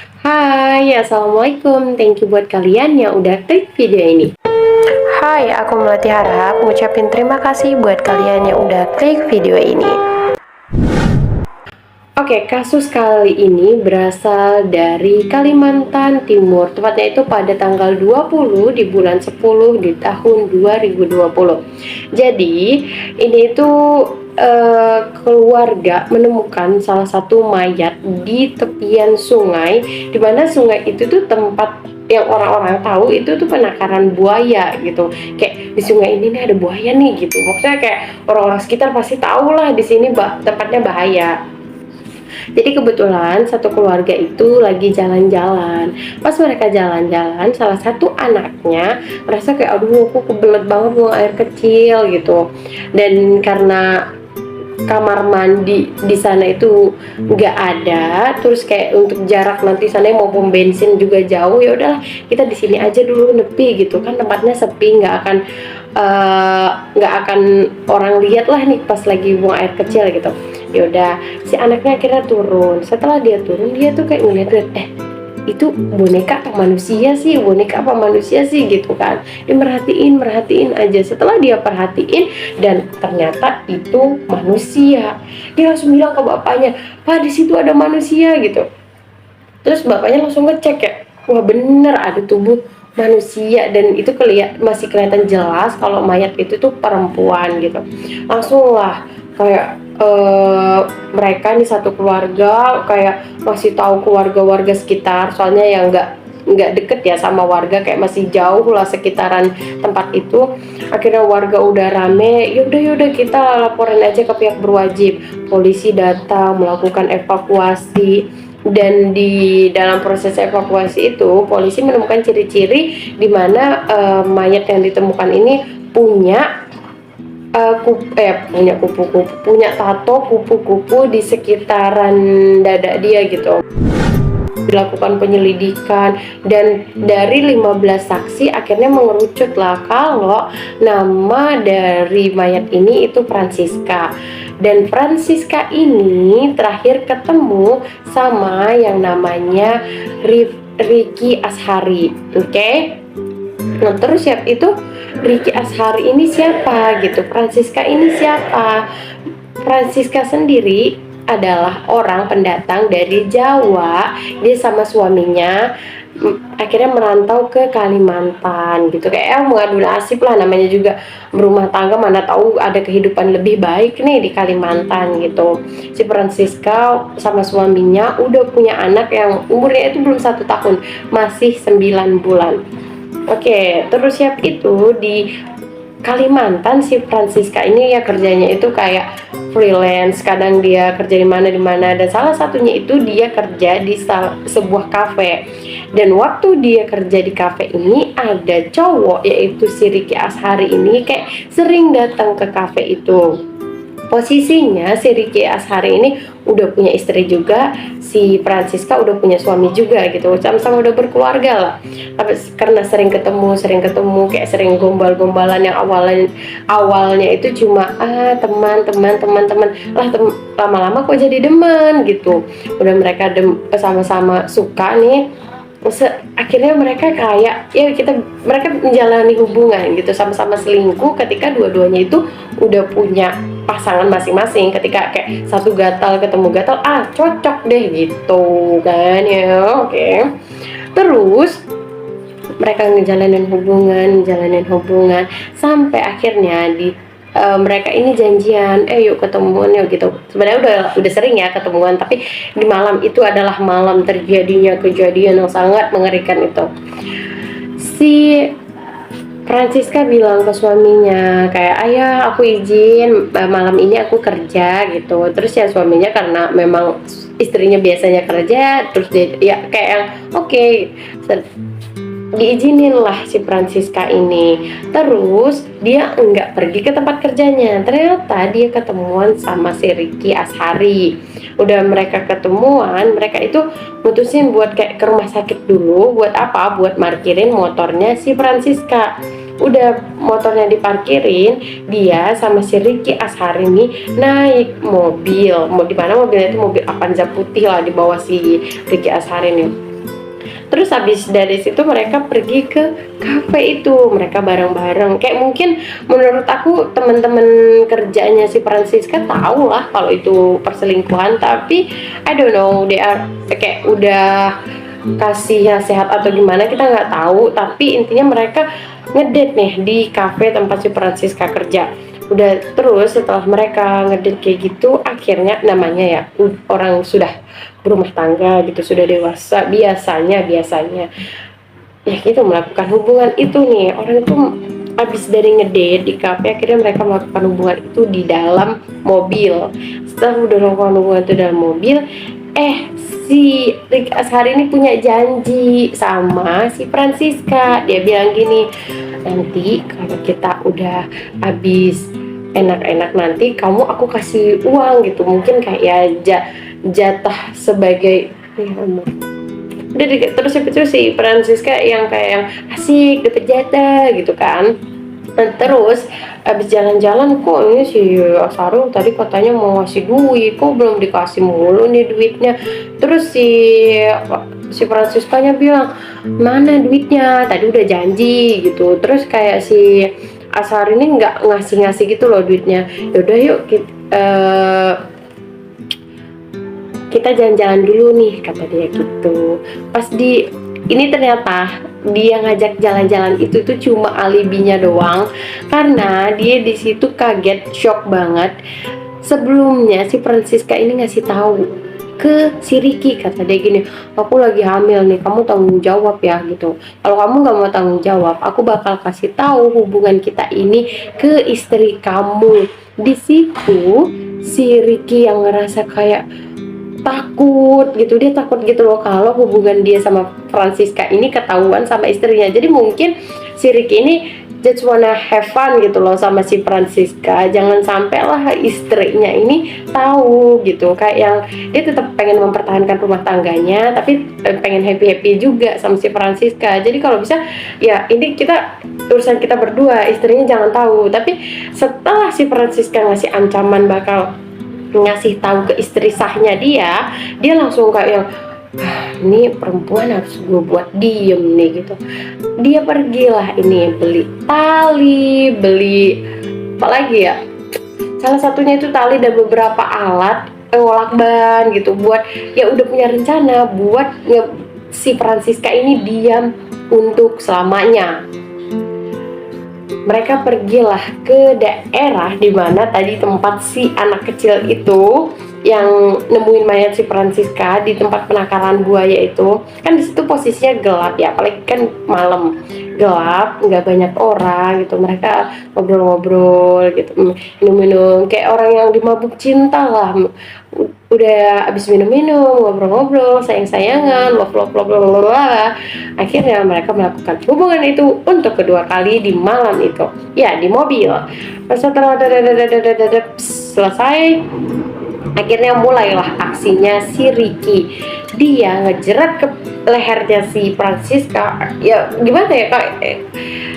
Hai, assalamualaikum. Thank you buat kalian yang udah klik video ini. Hai, aku Melati Harap ngucapin terima kasih buat kalian yang udah klik video ini. Oke, kasus kali ini berasal dari Kalimantan Timur. Tepatnya itu pada tanggal 20 di bulan 10 di tahun 2020. Jadi, ini itu keluarga menemukan salah satu mayat di tepian sungai, di mana sungai itu tuh tempat yang orang-orang tahu itu tuh penangkaran buaya gitu. Kayak di sungai ini nih ada buaya nih gitu. Maksudnya kayak orang-orang sekitar pasti tahu lah di sini tempatnya bahaya. Jadi kebetulan satu keluarga itu lagi jalan-jalan. Pas mereka jalan-jalan, salah satu anaknya merasa kayak aduh aku kebelet banget buang air kecil gitu. Dan karena kamar mandi di sana itu nggak ada, terus kayak untuk jarak nanti sana mau pom bensin juga jauh, ya udahlah kita di sini aja dulu nepi gitu kan, tempatnya sepi, nggak akan orang lihat lah nih pas lagi buang air kecil gitu. Ya udah, si anaknya akhirnya turun. Setelah dia turun, dia tuh kayak ngeliat itu boneka apa manusia sih, boneka apa manusia sih gitu kan. Dia merhatiin aja. Setelah dia perhatiin dan ternyata itu manusia, dia langsung bilang ke bapaknya, "Pak, di situ ada manusia," gitu. Terus bapaknya langsung ngecek ya, wah bener ada tubuh manusia, dan itu masih kelihatan jelas kalau mayat itu tuh perempuan gitu. Langsung lah kayak mereka nih satu keluarga kayak masih tahu ke warga-warga sekitar, soalnya yang nggak deket ya sama warga, kayak masih jauh lah sekitaran tempat itu. Akhirnya warga udah rame, yaudah kita laporin aja ke pihak berwajib. Polisi datang melakukan evakuasi, dan di dalam proses evakuasi itu polisi menemukan ciri-ciri di mana mayat yang ditemukan ini punya kupu-kupu, punya tato kupu-kupu di sekitaran dada dia gitu. Dilakukan penyelidikan, dan dari 15 saksi akhirnya mengerucut lah kalau nama dari mayat ini itu Francisca. Dan Francisca ini terakhir ketemu sama yang namanya Ricky Ashari. Oke? Nah terus ya itu Ricky Ashari ini siapa gitu, Francisca ini siapa? Francisca sendiri adalah orang pendatang dari Jawa. Dia sama suaminya akhirnya merantau ke Kalimantan gitu, kayak mengadu nasib lah, namanya juga berumah tangga, mana tahu ada kehidupan lebih baik nih di Kalimantan gitu. Si Francisca sama suaminya udah punya anak yang umurnya itu belum 1 tahun, masih 9 bulan. Oke, terus siap itu di Kalimantan si Francisca ini ya kerjanya itu kayak freelance, kadang dia kerja di mana, dan salah satunya itu dia kerja di sebuah kafe. Dan waktu dia kerja di kafe ini ada cowok, yaitu si Ricky Ashari ini kayak sering datang ke kafe itu. Posisinya si Ricky Ashari ini udah punya istri juga, si Francisca udah punya suami juga gitu, sama-sama udah berkeluarga lah. Tapi karena sering ketemu kayak sering gombal-gombalan yang awalnya itu cuma teman lah, lama-lama kok jadi demen gitu. Udah mereka sama-sama suka nih. Akhirnya mereka kayak mereka menjalani hubungan gitu, sama-sama selingkuh ketika dua-duanya itu udah punya pasangan masing-masing. Ketika kayak satu gatal ketemu gatal, cocok deh gitu kan ya. Oke. Terus mereka ngejalanin hubungan sampai akhirnya mereka ini janjian, yuk ketemuan yuk gitu. Sebenarnya udah sering ya ketemuan, tapi di malam itu adalah malam terjadinya kejadian yang sangat mengerikan itu. Si Francisca bilang ke suaminya kayak, ayah aku izin malam ini aku kerja gitu. Terus ya suaminya karena memang istrinya biasanya kerja, terus dia ya kayak yang oke, diizinin lah si Francisca ini. Terus dia enggak pergi ke tempat kerjanya, ternyata dia ketemuan sama si Ricky Ashari. Udah mereka ketemuan, mereka itu mutusin buat kayak ke rumah sakit dulu. Buat apa? Buat markirin motornya si Francisca. Udah motornya diparkirin, dia sama si Ricky Ashari ini naik mobil. Mau di mana mobilnya itu mobil Avanza putih lah, di bawah si Ricky Ashari nih. Terus habis dari situ mereka pergi ke kafe itu, mereka bareng-bareng. Kayak mungkin menurut aku teman-teman kerjanya si Francisca tahu lah kalau itu perselingkuhan, tapi I don't know, they are kayak udah kasih nasihat atau gimana kita nggak tahu, tapi intinya mereka ngedate nih di kafe tempat si Francisca kerja. Udah, terus setelah mereka ngedate kayak gitu, akhirnya namanya ya orang sudah berumah tangga gitu, sudah dewasa, biasanya ya gitu melakukan hubungan itu nih. Orang itu habis dari ngedate di kafe, akhirnya mereka melakukan hubungan itu di dalam mobil. Setelah udah melakukan hubungan itu dalam mobil, si Rick Ashari ini punya janji sama si Francisca. Dia bilang gini, nanti kalau kita udah habis enak-enak nanti aku kasih uang gitu, mungkin kayak jatah sebagai udah terus si Francisca yang kayak yang asik dapet jatah gitu kan. Nah, terus abis jalan-jalan, kok ini si Asarul tadi katanya mau ngasih duit, kok belum dikasih mulu nih duitnya. Terus si Franciscanya bilang, mana duitnya, tadi udah janji gitu. Terus kayak si Asar ini nggak ngasih gitu loh duitnya. Yaudah yuk kita jalan-jalan dulu nih, kata dia gitu. Pas ini ternyata dia ngajak jalan-jalan itu tuh cuma alibinya doang, karena dia di situ kaget, shock banget. Sebelumnya si Francisca ini ngasih tahu ke si Ricky, kata dia gini, aku lagi hamil nih, kamu tanggung jawab ya gitu. Kalau kamu nggak mau tanggung jawab, aku bakal kasih tahu hubungan kita ini ke istri kamu. Di situ si Ricky yang ngerasa kayak takut gitu, dia takut gitu loh kalau hubungan dia sama Francisca ini ketahuan sama istrinya. Jadi mungkin si Ricky ini just wanna have fun gitu loh sama si Francisca, jangan sampai lah istrinya ini tahu gitu. Kayak yang dia tetap pengen mempertahankan rumah tangganya, tapi pengen happy juga sama si Francisca. Jadi kalau bisa ya ini urusan kita berdua, istrinya jangan tahu. Tapi setelah si Francisca ngasih ancaman bakal ngasih tahu ke istri sahnya dia langsung kayak yang ini perempuan harus gue buat diem nih gitu. Dia pergilah ini beli tali, beli apa lagi ya, salah satunya itu tali dan beberapa alat ngolak ban gitu, buat ya udah punya rencana buat si Francisca ini diam untuk selamanya. Mereka pergilah ke daerah dimana tadi tempat si anak kecil itu yang nemuin mayat si Francisca, di tempat penangkaran buaya itu. Kan di situ posisinya gelap ya, apalagi kan malam, gelap, nggak banyak orang gitu. Mereka ngobrol-ngobrol gitu, minum-minum kayak orang yang dimabuk cinta lah. Udah abis minum-minum, ngobrol-ngobrol, sayang-sayangan, love. Akhirnya mereka melakukan hubungan itu untuk kedua kali di malam itu, ya di mobil. Setelah selesai, akhirnya mulailah aksinya si Ricky. Dia ngejerat ke lehernya si Francisca, ya gimana ya kak,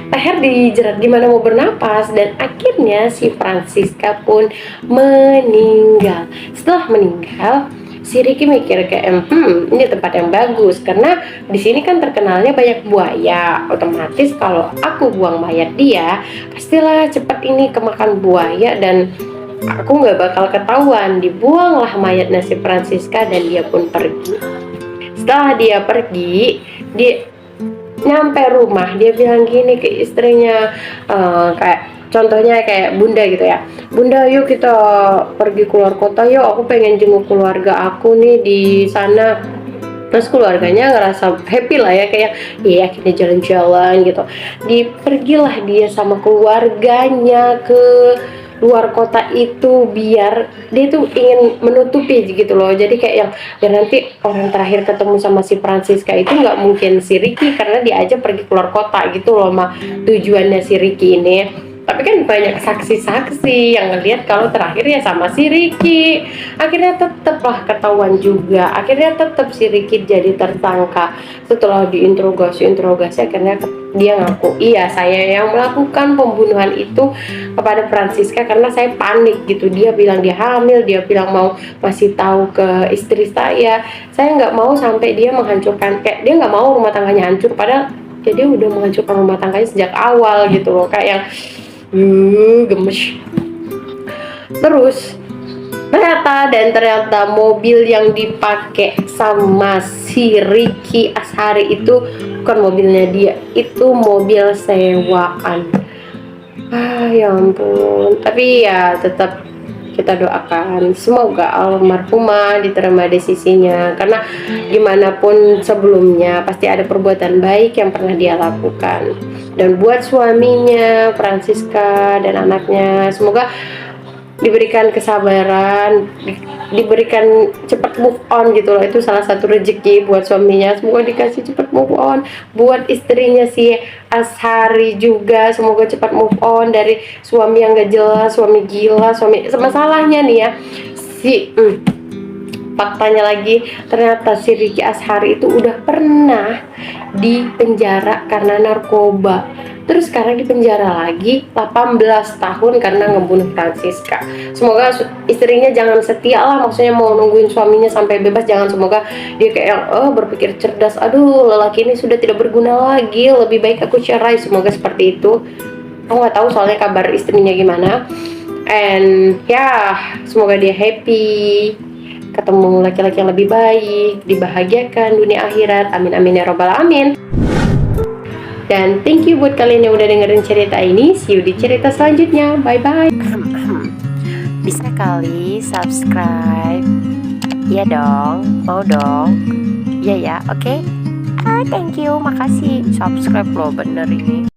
leher dijerat gimana mau bernapas, dan akhirnya si Francisca pun meninggal. Setelah meninggal, si Ricky mikir kayak ini tempat yang bagus karena di sini kan terkenalnya banyak buaya. Otomatis kalau aku buang mayat dia, pastilah cepat ini kemakan buaya dan aku nggak bakal ketahuan. Dibuanglah mayatnya si Francisca dan dia pun pergi. Setelah dia pergi, dia nyampe rumah, dia bilang gini ke istrinya, kayak contohnya kayak bunda gitu ya, bunda yuk kita pergi keluar kota yuk, aku pengen jenguk keluarga aku nih di sana. Terus keluarganya ngerasa happy lah ya, kayak iya akhirnya jalan-jalan gitu. Pergilah dia sama keluarganya ke luar kota itu, biar dia tuh ingin menutupi gitu loh. Jadi kayak yang dan nanti orang terakhir ketemu sama si Francisca itu nggak mungkin si Ricky, karena dia aja pergi keluar kota gitu loh tujuannya si Ricky ini. Tapi kan banyak saksi-saksi yang ngelihat kalau terakhir ya sama si Ricky. Akhirnya tetep lah ketahuan juga. Akhirnya tetep si Ricky jadi tersangka. Setelah diinterogasi akhirnya dia ngaku, iya saya yang melakukan pembunuhan itu kepada Francisca karena saya panik gitu. Dia bilang dia hamil, dia bilang mau masih tahu ke istri saya nggak mau sampai dia menghancurkan, kayak dia nggak mau rumah tangganya hancur, padahal dia udah menghancurkan rumah tangganya sejak awal gitu loh, kayak yang gemes. Terus ternyata mobil yang dipakai sama si Ricky Ashari itu bukan mobilnya dia, itu mobil sewaan. Ya ampun. Tapi ya tetap kita doakan semoga almarhumah diterima di sisinya, karena gimana pun sebelumnya pasti ada perbuatan baik yang pernah dia lakukan. Dan buat suaminya Francisca dan anaknya, semoga diberikan kesabaran, diberikan cepat move on gitu loh. Itu salah satu rezeki buat suaminya, semoga dikasih cepat move on. Buat istrinya si Ashari juga, semoga cepat move on dari suami yang gak jelas, suami gila, suami masalahnya nih ya faktanya lagi, ternyata si Ricky Ashari itu udah pernah di penjara karena narkoba. Terus sekarang di penjara lagi 18 tahun karena ngebunuh Francisca. Semoga istrinya jangan setia lah, maksudnya mau nungguin suaminya sampai bebas, jangan. Semoga dia kayak berpikir cerdas, aduh lelaki ini sudah tidak berguna lagi, lebih baik aku cerai. Semoga seperti itu. Aku nggak tahu soalnya kabar istrinya gimana. And ya, semoga dia happy, ketemu laki-laki yang lebih baik, dibahagiakan dunia akhirat, amin amin ya robbal amin. Dan thank you buat kalian yang udah dengerin cerita ini. See you di cerita selanjutnya, bye bye. Bisa kali subscribe. Iya dong, mau dong. Iya ya, oke. Thank you, makasih. Subscribe loh, bener ini.